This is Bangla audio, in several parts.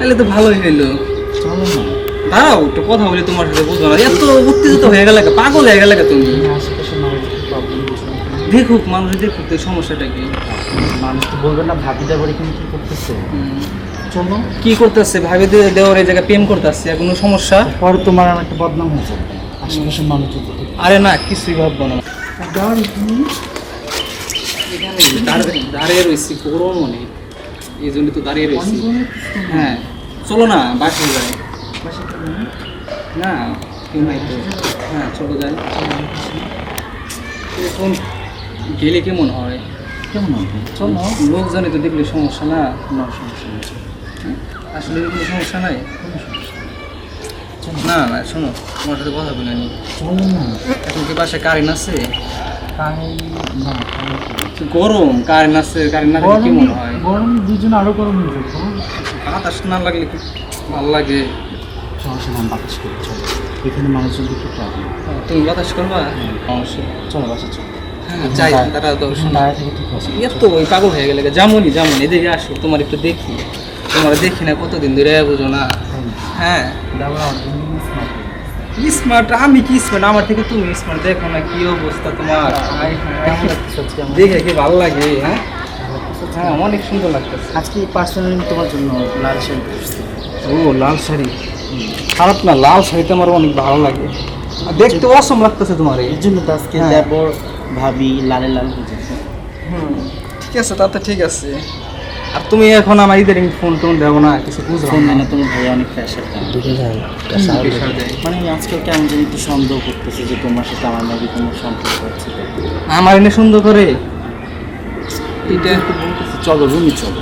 তাহলে তো ভালোই হইলো। চলো না, দাঁড়াও একটু কথা বলি তোমার সাথে, বুঝবো না এত উত্তেজিত হয়ে গেলে, পাগল হয়ে গেলে তুমি। আশেপাশে মানুষ প্রবলেম দেখুক মানুষ, দেখুক তো সমস্যাটা কি। মানুষ তো বলবে না ভাবি দেবর এখানে কি করতেছে। চলো, কি করতেছে ভাবি দেওয়ার এই জায়গায় প্রেম করতেছে, কোনো সমস্যা? পরে তোমার আমার একটা বদনাম হয়ে যাবে আশেপাশের মানুষ যদি দেখে। আরে না, কিছুই ভাববো না। দাঁড়িয়ে রয়েছি, গরম অনেক, এই জন্য তো দাঁড়িয়ে রয়েছি। হ্যাঁ চলো না, বাসায় যাই। না কেউ নাই তো। হ্যাঁ চলো যাই। এখন গেলে কেমন হয়? কেমন হবে? চলো, লোকজনে তো দেখলে সমস্যা না। কোনো সমস্যা নেই। আসলে কোনো সমস্যা নাই। না না শোনো, তোমার সাথে কথা বলে নি। চলো না, এখন কি বাসায় কারেন্ট আছে? তাই না, গরম, কারেন্ট আছে, কারেন্ট না থাকলে কেমন হয়? গরম দুজন আরো গরম হয়ে যাবে। বাতাস না লাগলে কি ভালো লাগে? সমস্যা না, বাতাস করে চলো, এখানে মানুষজন দেখতে প্রবলেম। তুমি বাতাস করবা? অবশ্যই। চলো বাসা চলো। হ্যাঁ যাই, তারা তো দাঁড়ায় থেকে ঠিক আছে। এত ওই পাগল হয়ে গেলে, যেমনই এদিকে আসো, তোমার একটু দেখি। তোমার দেখি না কতদিন ধরে, বুঝো না? হ্যাঁ স্মার্ট, আমি কি স্মার্ট? আমার থেকে তুমি স্মার্ট। দেখো না কি অবস্থা তোমার, দেখে কি ভালো লাগে? হ্যাঁ হ্যাঁ অনেক সুন্দর লাগতেছে। আজকে পার্সোনালি তোমার জন্য লাল শাড়ি পরছি। ও লাল শাড়ি, খারাপ না, লাল শাড়িতে আমার অনেক ভালো লাগে, আর দেখতে অসম লাগতেছে তোমার। এর জন্য তো আজকে হ্যাঁ। দেবর ভাবি লালে লাল হয়ে যাচ্ছে। ঠিক আছে, তা তো ঠিক আছে। আর তুমি এখন আমার ইদারিং ফোন টোন দেবো না, কিছু বুঝবো ফোন না। মানে তোমার ভাই অনেক প্রেশার দেয়। প্রেশার দেয়। মানে আজকাল কেমন জানি একটু সন্দেহ করতেছে যে তোমার সাথে আমার নাকি কোনো সম্পর্ক আছে। আমার এনে সুন্দর করে এটা একটু বলতেছে চলো রুমে চলো।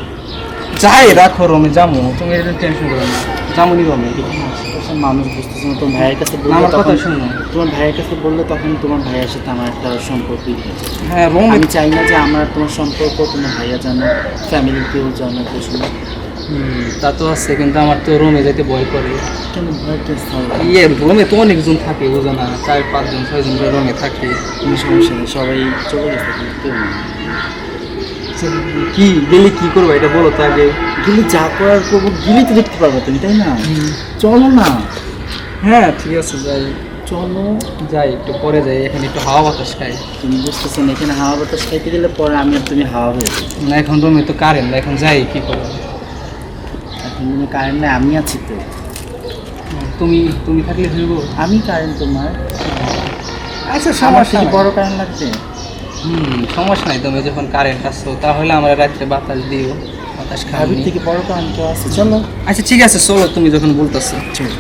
যাই, রাখো রুমে যাবো, তুমি এটা টেনশন করো না, যাবনি রুমে। আশেপাশের মানুষ বুঝতেছে না, তোমার ভাইয়ের কাছে বললে আমার কথা তখন শোনো। তোমার ভাইয়ের কাছে বললে তখন তোমার ভাইয়ের সাথে আমার একটা সম্পর্কই হয়ে যাবে। হ্যাঁ রুমে। আমি চাই না যে আমার তোমার সম্পর্ক তোমার ভাইয়া জানো, ফ্যামিলির কেউ জানো, কিছু না। তা তো আছে, কিন্তু আমার তো রুমে যেতে ভয় করে। কেন ভয় টেস্ট হবে? ইয়ে রুমে তো অনেকজন থাকে, বুঝো না, 4-5 জন 6 জন করে রুমে থাকে। কোনো সমস্যা নেই, সবাই চলে গেছে, কিন্তু কেউ নেই। কি গেলে কি করবো এটা বলো তো আগে। গেলে যা করার করবো, গেলেই তো দেখতে পারবো তুমি, তাই না? চলো না। হ্যাঁ ঠিক আছে যাই। চলো যাই, একটু পরে যাই, এখানে একটু হাওয়া বাতাস খাই। তুমি বুঝতেছো না, এখানে হাওয়া বাতাস খাইতে গেলে পরে আমি আর তুমি হাওয়া হয়ে যাবো। না এখন রুমে তো কারেন্ট, এখন যাই কি করবো। এখন তুমি কারেন্ট নেই, আমি আছি তো। তুমি তুমি থাকলে হইব। আমি কারেন্ট তোমার। আচ্ছা আমার সমস্যা থেকে নাই। বড় কারেন্ট লাগবে? সমস্যা নাই, তুমি যখন কারেন্ট আসছো তাহলে আমরা রাত্রে বাতাস দিও, বাতাস খাবি। ভাবির থেকে বড় কারেন্ট কেউ আছে? চলো। আচ্ছা ঠিক আছে চলো, তুমি যখন বলতেছো। চলো।